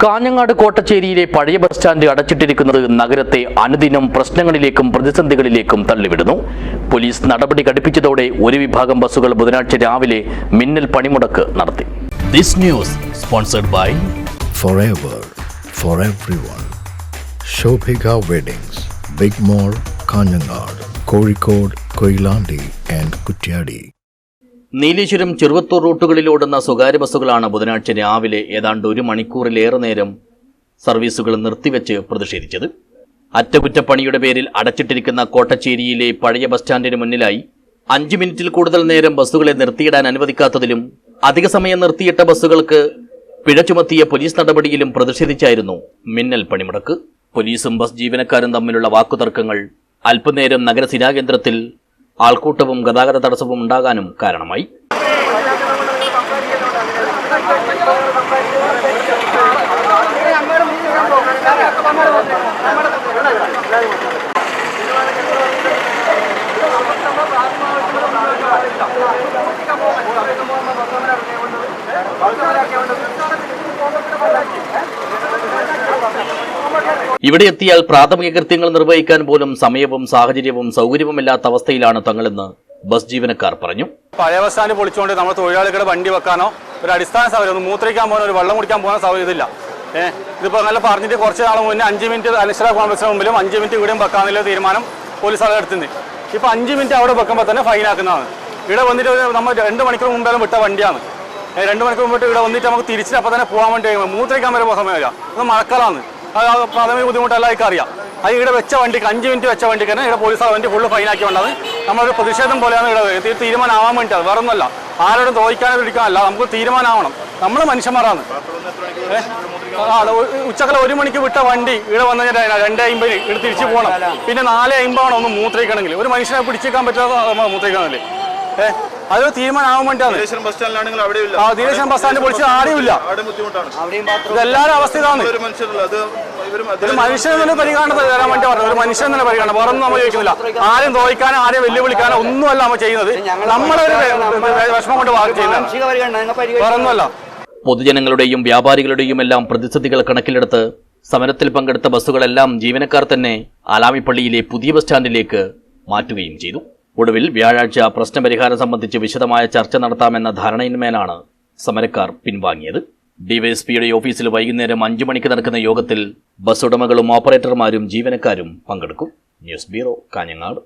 കാഞ്ഞങ്ങാട് കോട്ടച്ചേരിയിലെ പഴയ bus stand അടച്ചിട്ടിരിക്കുന്നത് നഗരത്തെ അനുദിനം പ്രശ്നങ്ങളിലേക്കും പ്രതിസന്ധികളിലേക്കും തള്ളിവിടുന്നു. പോലീസ് നടപടി ഘടിപ്പിച്ചതോടെ ഒരു വിഭാഗം ബസ്സുകൾ ബുധനാഴ്ച രാവിലെ മിന്നൽ പണിമുടക്ക് നടത്തി. This news sponsored by Forever for everyone. Shobhika Weddings, Big Mall, Kanyanad, Kozhikode, Koilandi and Kutyadi. Nileshwaram Cheruvathur റൂട്ടുകളിലോടുന്ന സ്വകാര്യ ബസ്സുകളാണ് ബുധനാഴ്ച രാവിലെ ഏതാണ്ട് ഒരു മണിക്കൂറിലേറെ നേരം സർവീസുകൾ നിർത്തിവെച്ച് പ്രതിഷേധിച്ചത്. അറ്റകുറ്റപ്പണിയുടെ പേരിൽ അടച്ചിട്ടിരിക്കുന്ന കോട്ടച്ചേരിയിലെ പഴയ ബസ് സ്റ്റാൻഡിന് മുന്നിലായി 5 മിനിറ്റിൽ കൂടുതൽ നേരം ബസ്സുകളെ നിർത്തിയിടാൻ അനുവദിക്കാത്തതിലും അധിക സമയം നിർത്തിയിട്ട ബസ്സുകൾക്ക് പിഴ ചുമത്തിയ പോലീസ് നടപടിയിലും പ്രതിഷേധിച്ചായിരുന്നു മിന്നൽ പണിമുടക്ക്. പോലീസും ബസ് ജീവനക്കാരും തമ്മിലുള്ള വാക്കുതർക്കങ്ങൾ അല്പനേരം നഗര സ്ഥിരാകേന്ദ്രത്തിൽ ആൾക്കൂട്ടവും ഗതാഗത തടസ്സവും ഉണ്ടാകാനും കാരണമായി. ഇവിടെ എത്തിയാൽ പ്രാഥമിക കൃത്യങ്ങൾ നിർവഹിക്കാൻ പോലും സമയവും സാഹചര്യവും സൗകര്യവുമില്ലാത്ത അവസ്ഥയിലാണ് തങ്ങളെന്ന് ബസ് ജീവനക്കാർ പറഞ്ഞു. പഴയ ബസ് സ്റ്റാൻഡ് പൊളിച്ചുകൊണ്ട് നമ്മൾ തൊഴിലാളികളുടെ വണ്ടി വെക്കാനോ ഒരു അടിസ്ഥാന സൗകര്യം, ഒന്ന് മൂത്രിക്കാൻ പോകുന്ന ഒരു വെള്ളം കുടിക്കാൻ പോകുന്ന സൗകര്യമില്ല. ഇതിപ്പോൾ അങ്ങനെ പറഞ്ഞിട്ട് കുറച്ച് നാൾ മുന്നേ 5 മിനിറ്റ് അനശ്വര കോൺഗ്രസിന് മുമ്പിലും 5 മിനിറ്റ് ഇവിടെയും വെക്കാനുള്ള തീരുമാനം പോലീസ് ആളുകൾ എടുത്തുന്നത്. ഇപ്പോൾ 5 മിനിറ്റ് അവിടെ വെക്കുമ്പോൾ തന്നെ ഫൈനാക്കുന്നതാണ്. ഇവിടെ വന്നിട്ട് നമ്മൾ 2 മണിക്കൂർ മുമ്പേലും വിട്ട വണ്ടിയാണ്. 2 മണിക്കൂർ മുമ്പിട്ട് ഇവിടെ വന്നിട്ട് നമുക്ക് തിരിച്ചിട്ട് അപ്പോൾ തന്നെ പോകാൻ വേണ്ടി മൂത്രിക്കാൻ വരെ സമയമില്ല. അത് മഴക്കാലമാണ്, അത് പ്രാഥമിക ബുദ്ധിമുട്ട് എല്ലാവർക്കും അറിയാം. അത് ഇവിടെ വെച്ച വണ്ടിക്ക് 5 മിനിറ്റ് വെച്ച വണ്ടിക്ക് തന്നെ ഇവിടെ പോലീസ് വണ്ടി ഫുള്ള് ഫൈനാക്കി വേണ്ടത് നമ്മളൊരു പ്രതിഷേധം പോലെയാണ് ഇവിടെ തീരുമാനമാവാൻ വേണ്ടിയിട്ട്. വേറെ ഒന്നുമല്ല, ആരോടും തോൽക്കാനോ ഇരിക്കാനല്ല, നമുക്ക് തീരുമാനമാവണം. നമ്മൾ മനുഷ്യന്മാരാണ്. ഉച്ചക്കല 1 മണിക്ക് വിട്ട വണ്ടി ഇവിടെ വന്നു കഴിഞ്ഞാൽ 2:50 ഇവിടെ തിരിച്ചു പോകണം. പിന്നെ 4:50 ഒന്ന് മൂത്രയിക്കണമെങ്കിൽ ഒരു മനുഷ്യനെ പിടിച്ചേക്കാൻ പറ്റാതെ മൂത്രയിക്കണമല്ലേ. അതൊരു തീരുമാനമാവാൻ വേണ്ടിയാണ്. നീലേശ്വരം ബസ് സ്റ്റാൻഡ് പൊളിച്ച് ആരുമില്ല. ഇതെല്ലാവരും അവസ്ഥ ഇതാണ്. ഒരു മനുഷ്യനെന്നുള്ള പരിഗണന തരാൻ വേണ്ടി പറഞ്ഞു. ഒരു മനുഷ്യനെന്നുള്ള പരിഗണന വേറൊന്നും നമ്മൾ ചോദിക്കുന്നില്ല. ആരും തോൽക്കാനോ ആരെയും വെല്ലുവിളിക്കാനോ ഒന്നുമല്ല നമ്മൾ ചെയ്യുന്നത്. നമ്മളൊരു വിഷമം കൊണ്ട് ചെയ്യുന്നത് വേറൊന്നുമല്ല. പൊതുജനങ്ങളുടെയും വ്യാപാരികളുടെയും എല്ലാം പ്രതിസന്ധികൾ കണക്കിലെടുത്ത് സമരത്തിൽ പങ്കെടുത്ത ബസ്സുകളെല്ലാം ജീവനക്കാർ തന്നെ ആലാമിപ്പള്ളിയിലെ പുതിയ ബസ് സ്റ്റാൻഡിലേക്ക് മാറ്റുകയും ചെയ്തു. ഒടുവിൽ വ്യാഴാഴ്ച പ്രശ്നപരിഹാരം സംബന്ധിച്ച് വിശദമായ ചർച്ച നടത്താമെന്ന ധാരണയിന്മേലാണ് സമരക്കാർ പിൻവാങ്ങിയത്. ഡിവൈഎസ്പിയുടെ ഓഫീസിൽ വൈകുന്നേരം 5 മണിക്ക് നടക്കുന്ന യോഗത്തിൽ ബസ് ഉടമകളും ഓപ്പറേറ്റർമാരും ജീവനക്കാരും പങ്കെടുക്കും. News bureau, Kanhangad.